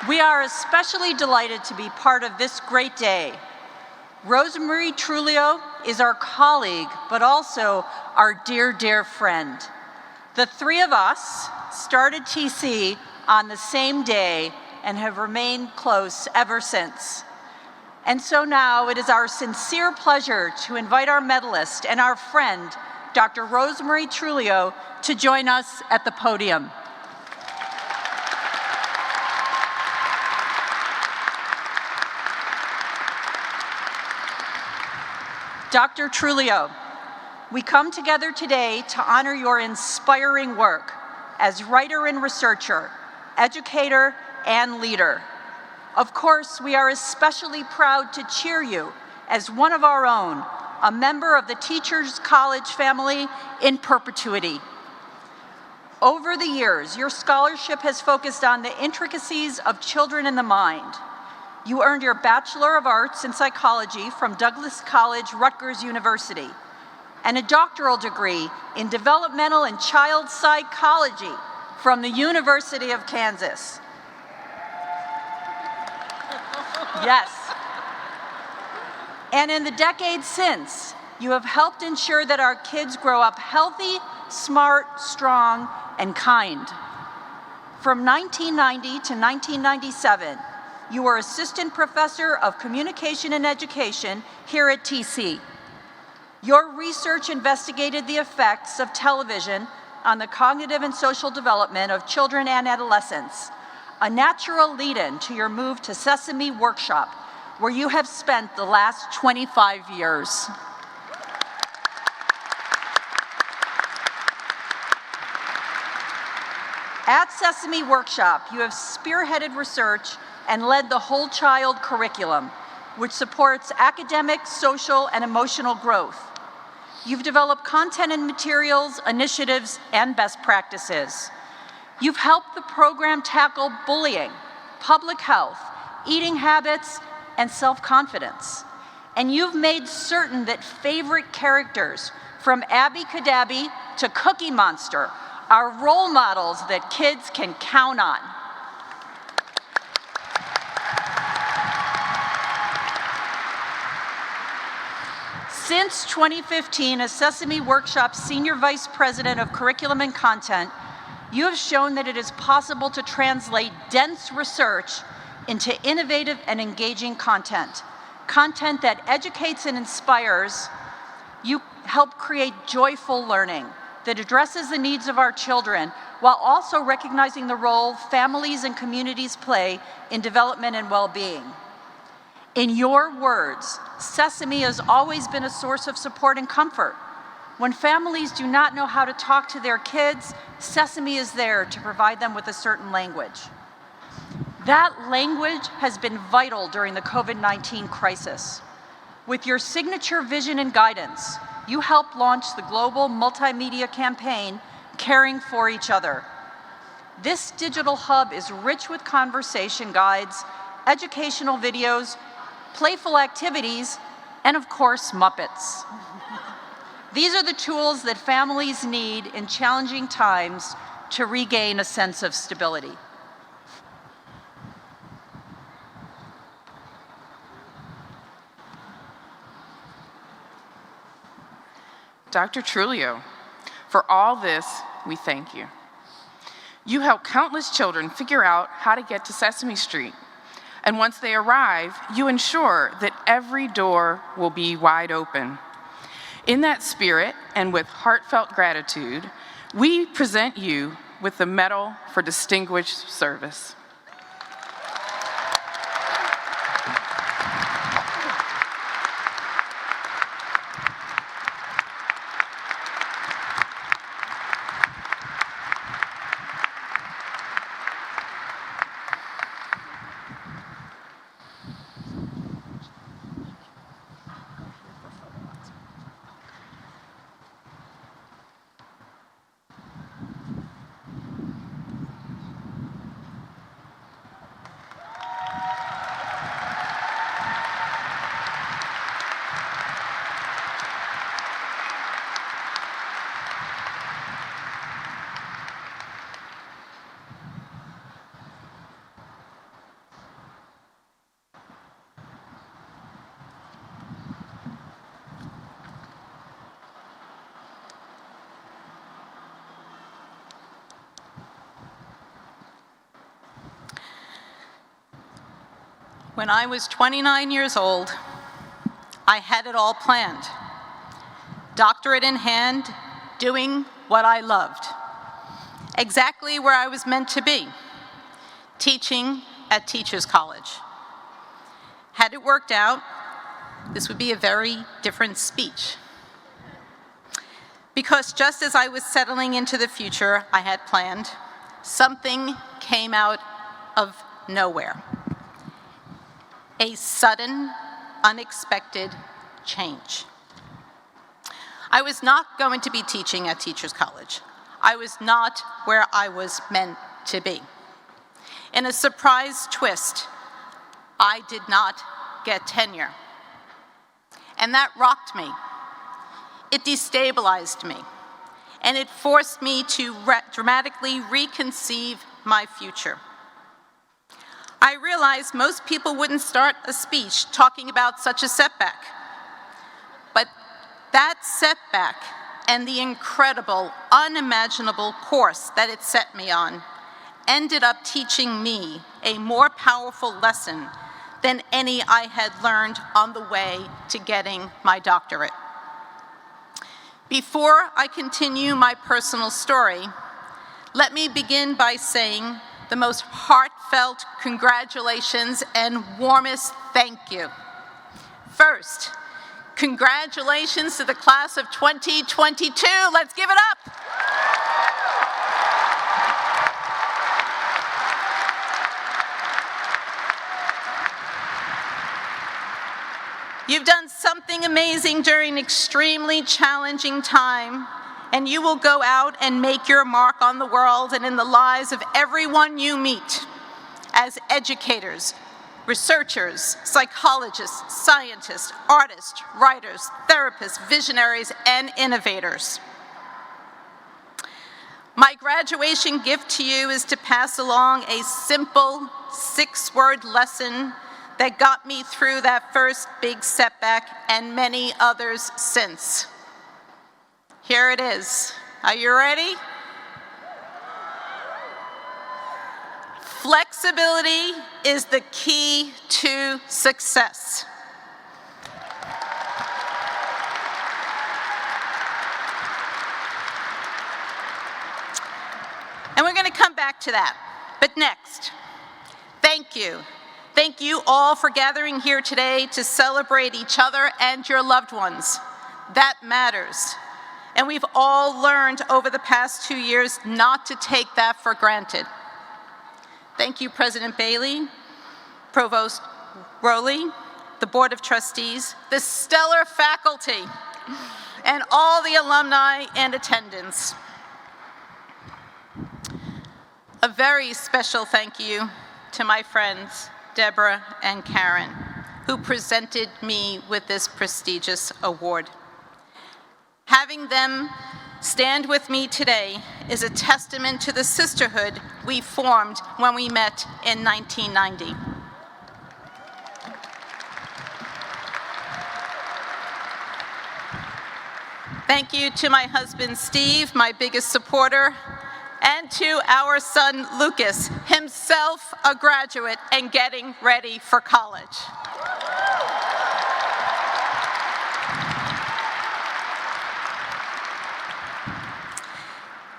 We are especially delighted to be part of this great day. Rosemarie Truglio is our colleague, but also our dear, dear friend. The three of us started TC on the same day and have remained close ever since. And so now it is our sincere pleasure to invite our medalist and our friend, Dr. Rosemarie Truglio, to join us at the podium. Dr. Truglio, we come together today to honor your inspiring work as writer and researcher, educator, and leader. Of course, we are especially proud to cheer you as one of our own, a member of the Teachers College family in perpetuity. Over the years, your scholarship has focused on the intricacies of children and the mind. You earned your Bachelor of Arts in Psychology from Douglas College, Rutgers University, and a doctoral degree in Developmental and Child Psychology from the University of Kansas. Yes. And in the decades since, you have helped ensure that our kids grow up healthy, smart, strong, and kind. From 1990 to 1997, you were Assistant Professor of Communication and Education here at TC. Your research investigated the effects of television on the cognitive and social development of children and adolescents, a natural lead-in to your move to Sesame workshop, where you have spent the last 25 years. At Sesame Workshop, you have spearheaded research and led the whole child curriculum, which supports academic, social, and emotional growth. You've developed content and materials, initiatives, and best practices. You've helped the program tackle bullying, public health, eating habits, and self-confidence. And you've made certain that favorite characters, from Abby Cadabby to Cookie Monster, are role models that kids can count on. Since 2015, as Sesame Workshop's Senior Vice President of Curriculum and Content, you have shown that it is possible to translate dense research into innovative and engaging content. Content that educates and inspires. You help create joyful learning that addresses the needs of our children while also recognizing the role families and communities play in development and well-being. In your words, Sesame has always been a source of support and comfort. When families do not know how to talk to their kids, Sesame is there to provide them with a certain language. That language has been vital during the COVID-19 crisis. With your signature vision and guidance, you helped launch the global multimedia campaign, Caring for Each Other. This digital hub is rich with conversation guides, educational videos, playful activities, and of course, Muppets. These are the tools that families need in challenging times to regain a sense of stability. Dr. Truglio, for all this, we thank you. You help countless children figure out how to get to Sesame Street. And once they arrive, you ensure that every door will be wide open. In that spirit, and with heartfelt gratitude, we present you with the Medal for Distinguished Service. When I was 29 years old, I had it all planned. Doctorate in hand, doing what I loved. Exactly where I was meant to be, teaching at Teachers College. Had it worked out, this would be a very different speech. Because just as I was settling into the future I had planned, something came out of nowhere. A sudden, unexpected change. I was not going to be teaching at Teachers College. I was not where I was meant to be. In a surprise twist, I did not get tenure. And that rocked me. It destabilized me. And it forced me to dramatically reconceive my future. I realized most people wouldn't start a speech talking about such a setback. But that setback and the incredible, unimaginable course that it set me on ended up teaching me a more powerful lesson than any I had learned on the way to getting my doctorate. Before I continue my personal story, let me begin by saying the most heartfelt congratulations and warmest thank you. First, congratulations to the class of 2022. Let's give it up. You've done something amazing during an extremely challenging time, and you will go out and make your mark on the world and in the lives of everyone you meet as educators, researchers, psychologists, scientists, artists, writers, therapists, visionaries, and innovators. My graduation gift to you is to pass along a simple 6-word lesson that got me through that first big setback and many others since. Here it is. Are you ready? Flexibility is the key to success. And we're going to come back to that. But next, thank you. Thank you all for gathering here today to celebrate each other and your loved ones. That matters. And we've all learned over the past 2 years not to take that for granted. Thank you, President Bailey, Provost Rowley, the Board of Trustees, the stellar faculty, and all the alumni in attendance. A very special thank you to my friends, Debra and Caryn, who presented me with this prestigious award. Having them stand with me today is a testament to the sisterhood we formed when we met in 1990. Thank you to my husband, Steve, my biggest supporter, and to our son, Lucas, himself a graduate and getting ready for college.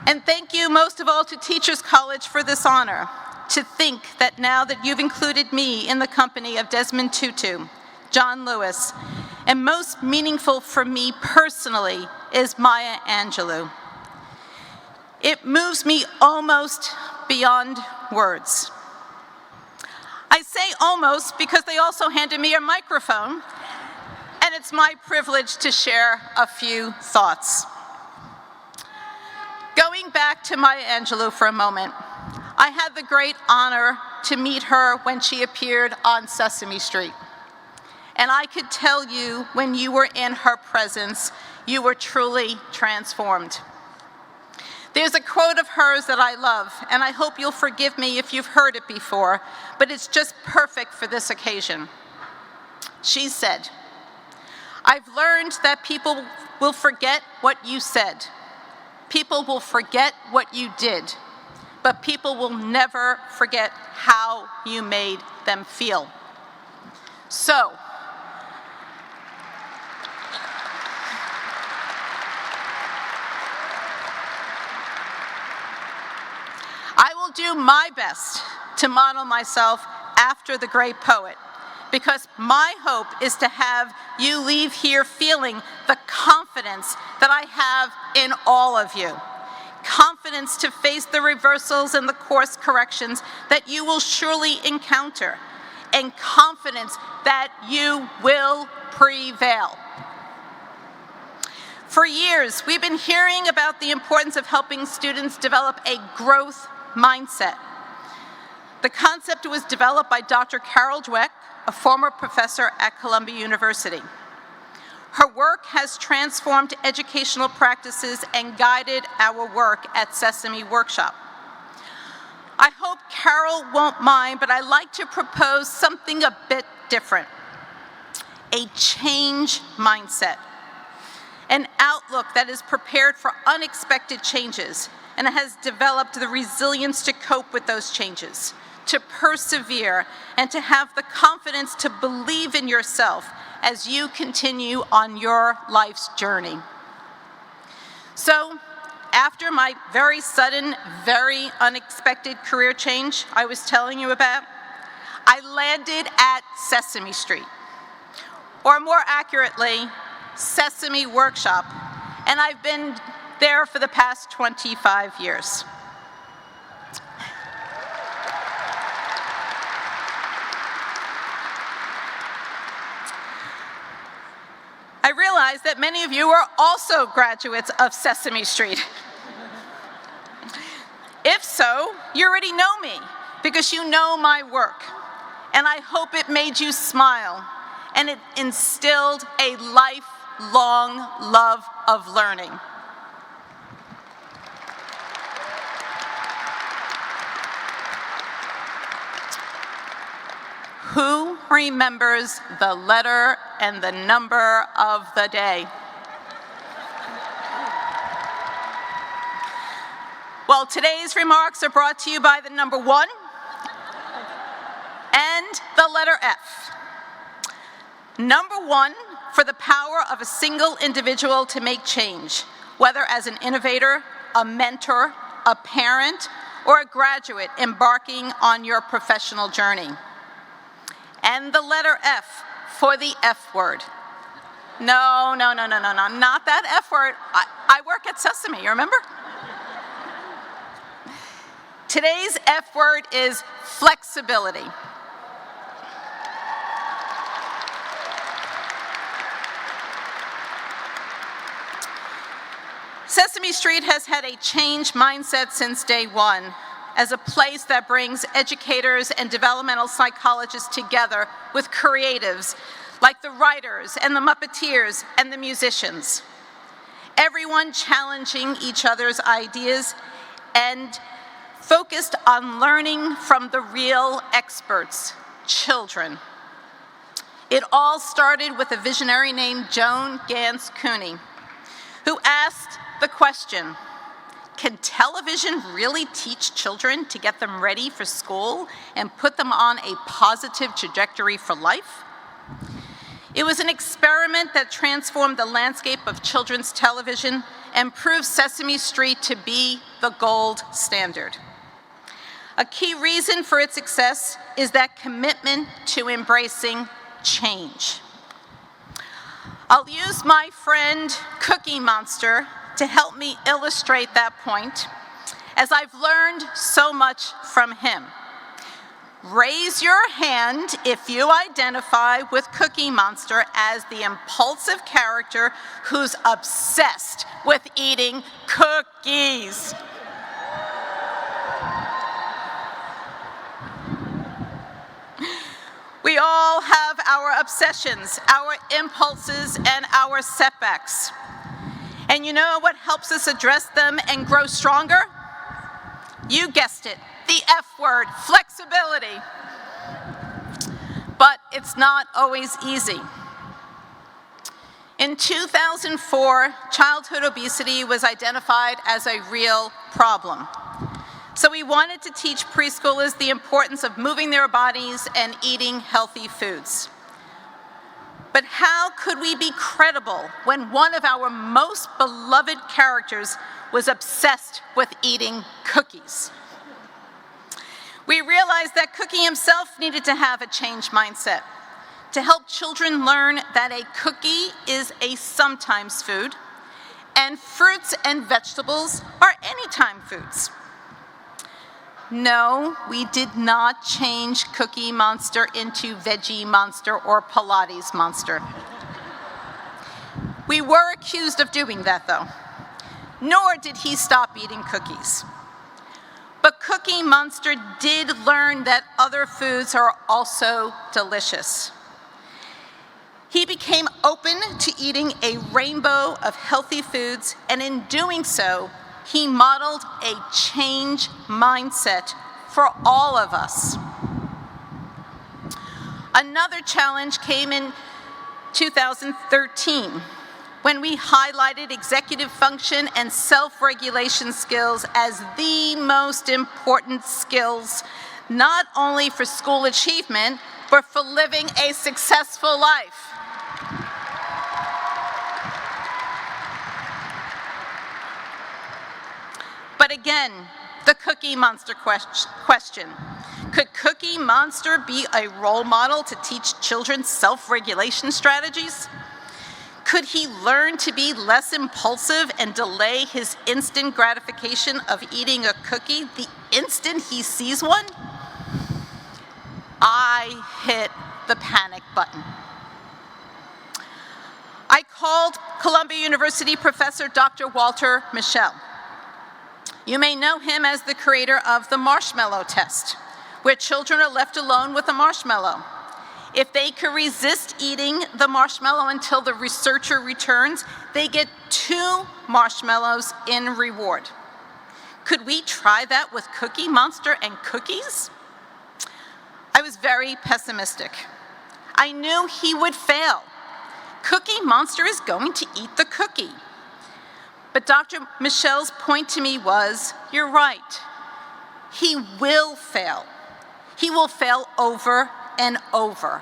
And thank you most of all to Teachers College for this honor. To think that now that you've included me in the company of Desmond Tutu, John Lewis, and most meaningful for me personally is Maya Angelou. It moves me almost beyond words. I say almost because they also handed me a microphone, and it's my privilege to share a few thoughts. Going back to Maya Angelou for a moment, I had the great honor to meet her when she appeared on Sesame Street. And I could tell you when you were in her presence, you were truly transformed. There's a quote of hers that I love, and I hope you'll forgive me if you've heard it before, but it's just perfect for this occasion. She said, "I've learned that people will forget what you said. People will forget what you did, but people will never forget how you made them feel." So, I will do my best to model myself after the great poet, because my hope is to have you leave here feeling the confidence that I have in all of you. Confidence to face the reversals and the course corrections that you will surely encounter, and confidence that you will prevail. For years, we've been hearing about the importance of helping students develop a growth mindset. The concept was developed by Dr. Carol Dweck, a former professor at Columbia University. Her work has transformed educational practices and guided our work at Sesame Workshop. I hope Carol won't mind, but I'd like to propose something a bit different. A change mindset. An outlook that is prepared for unexpected changes and has developed the resilience to cope with those changes, to persevere, and to have the confidence to believe in yourself as you continue on your life's journey. So, after my very sudden, very unexpected career change I was telling you about, I landed at Sesame Street, or more accurately, Sesame Workshop, and I've been there for the past 25 years. I realize that many of you are also graduates of Sesame Street. If so, you already know me because you know my work, and I hope it made you smile and it instilled a lifelong love of learning. Who remembers the letter and the number of the day? Well, today's remarks are brought to you by the number 1 and the letter F. Number 1 for the power of a single individual to make change, whether as an innovator, a mentor, a parent, or a graduate embarking on your professional journey. And the letter F for the F word. No, not that F word. I work at Sesame, you remember? Today's F word is flexibility. Sesame Street has had a change mindset since day one, as a place that brings educators and developmental psychologists together with creatives like the writers and the Muppeteers and the musicians. Everyone challenging each other's ideas and focused on learning from the real experts, children. It all started with a visionary named Joan Gans Cooney, who asked the question, can television really teach children to get them ready for school and put them on a positive trajectory for life? It was an experiment that transformed the landscape of children's television and proved Sesame Street to be the gold standard. A key reason for its success is that commitment to embracing change. I'll use my friend Cookie Monster to help me illustrate that point, as I've learned so much from him. Raise your hand if you identify with Cookie Monster as the impulsive character who's obsessed with eating cookies. We all have our obsessions, our impulses, and our setbacks. And you know what helps us address them and grow stronger? You guessed it, the F word, flexibility. But it's not always easy. In 2004, childhood obesity was identified as a real problem. So we wanted to teach preschoolers the importance of moving their bodies and eating healthy foods. But how could we be credible when one of our most beloved characters was obsessed with eating cookies? We realized that Cookie himself needed to have a changed mindset to help children learn that a cookie is a sometimes food, and fruits and vegetables are anytime foods. No, we did not change Cookie Monster into Veggie Monster or Pilates Monster. We were accused of doing that, though. Nor did he stop eating cookies. But Cookie Monster did learn that other foods are also delicious. He became open to eating a rainbow of healthy foods, and in doing so, he modeled a change mindset for all of us. Another challenge came in 2013 when we highlighted executive function and self-regulation skills as the most important skills, not only for school achievement, but for living a successful life. But again, the Cookie Monster question. Could Cookie Monster be a role model to teach children self-regulation strategies? Could he learn to be less impulsive and delay his instant gratification of eating a cookie the instant he sees one? I hit the panic button. I called Columbia University professor Dr. Walter Mischel. You may know him as the creator of the marshmallow test, where children are left alone with a marshmallow. If they can resist eating the marshmallow until the researcher returns, they get 2 marshmallows in reward. Could we try that with Cookie Monster and cookies? I was very pessimistic. I knew he would fail. Cookie Monster is going to eat the cookie. But Dr. Mischel's point to me was, you're right. He will fail. He will fail over and over.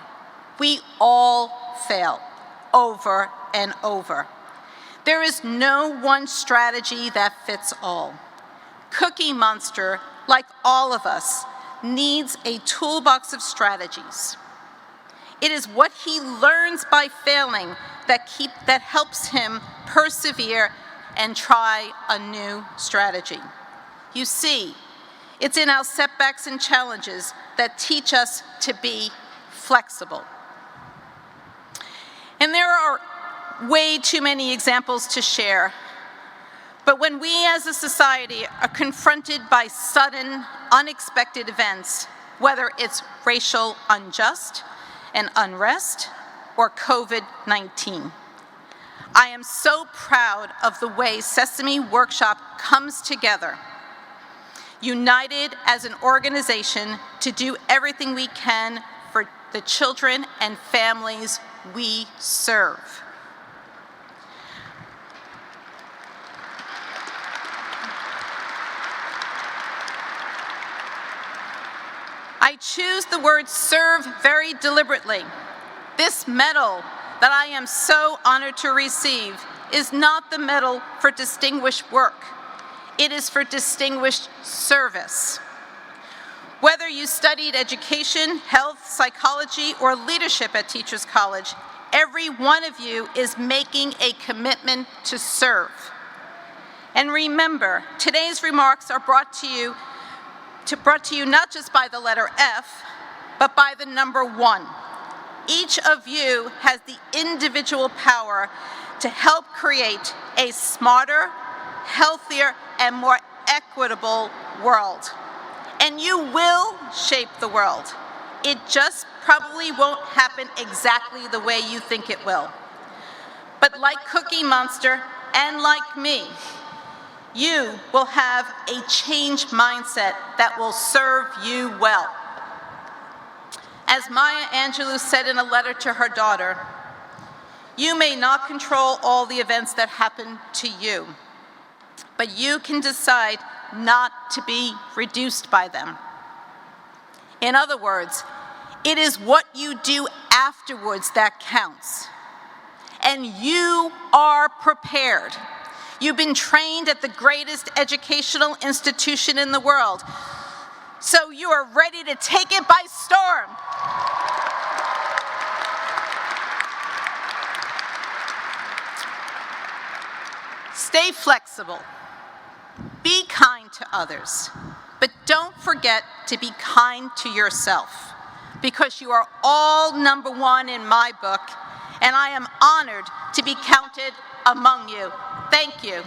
We all fail over and over. There is no one strategy that fits all. Cookie Monster, like all of us, needs a toolbox of strategies. It is what he learns by failing that helps him persevere and try a new strategy. You see, it's in our setbacks and challenges that teach us to be flexible. And there are way too many examples to share, but when we as a society are confronted by sudden, unexpected events, whether it's racial unjust and unrest or COVID-19, I am so proud of the way Sesame Workshop comes together, united as an organization to do everything we can for the children and families we serve. I choose the word serve very deliberately. This medal that I am so honored to receive is not the medal for distinguished work. It is for distinguished service. Whether you studied education, health, psychology, or leadership at Teachers College, every one of you is making a commitment to serve. And remember, today's remarks are brought to you not just by the letter F, but by the number 1. Each of you has the individual power to help create a smarter, healthier, and more equitable world. And you will shape the world. It just probably won't happen exactly the way you think it will. But like Cookie Monster and like me, you will have a change mindset that will serve you well. As Maya Angelou said in a letter to her daughter, you may not control all the events that happen to you, but you can decide not to be reduced by them. In other words, it is what you do afterwards that counts. And you are prepared. You've been trained at the greatest educational institution in the world, so you are ready to take it by storm. Stay flexible. Be kind to others, but don't forget to be kind to yourself, because you are all #1 in my book, and I am honored to be counted among you. Thank you.